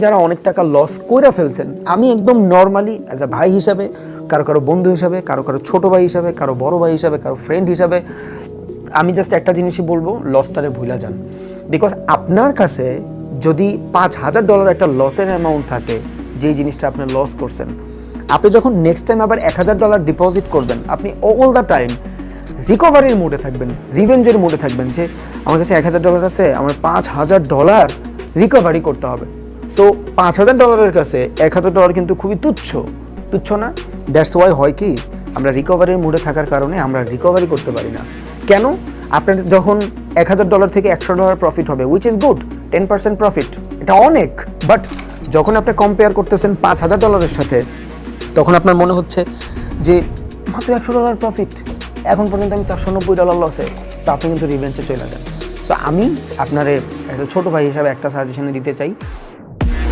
যারা অনেক টাকা লস কইরা ফেলছেন, আমি একদম নর্মালি অ্যাজ আ ভাই হিসাবে, কারো কারো বন্ধু হিসাবে, কারো কারো ছোটো ভাই হিসাবে, কারো বড় ভাই হিসাবে, কারো ফ্রেন্ড হিসাবে আমি জাস্ট একটা জিনিসই বলবো, লসটারে ভুলা যান। বিকজ আপনার কাছে যদি $5,000 একটা লসের অ্যামাউন্ট থাকে, যেই জিনিসটা আপনি লস করছেন, আপনি যখন নেক্সট টাইম আবার $1,000 ডিপোজিট করবেন, আপনি অল দ্য টাইম রিকভারির মোডে থাকবেন, রিভেঞ্জের মোডে থাকবেন, যে আমার কাছে $1,000 আছে, আমার $5,000 রিকভারি করতে হবে। সো $5,000 কাছে $1,000 কিন্তু খুবই তুচ্ছ না? দ্যাটস ওয়াই হয় কি, আমরা রিকভারির মুডে থাকার কারণে আমরা রিকভারি করতে পারি না। কেন? আপনার যখন $1,000 থেকে $100 প্রফিট হবে, উইচ ইজ গুড, 10% প্রফিট, এটা অনেক। বাট যখন আপনি কম্পেয়ার করতেছেন $5,000 সাথে, তখন আপনার মনে হচ্ছে যে মাত্র $100 প্রফিট, এখন পর্যন্ত আমি $490 লসে। সো আপনি কিন্তু রিভেঞ্জে চলে যান। সো আমি আপনারে ছোটো ভাই হিসাবে একটা সাজেশনে দিতে চাই,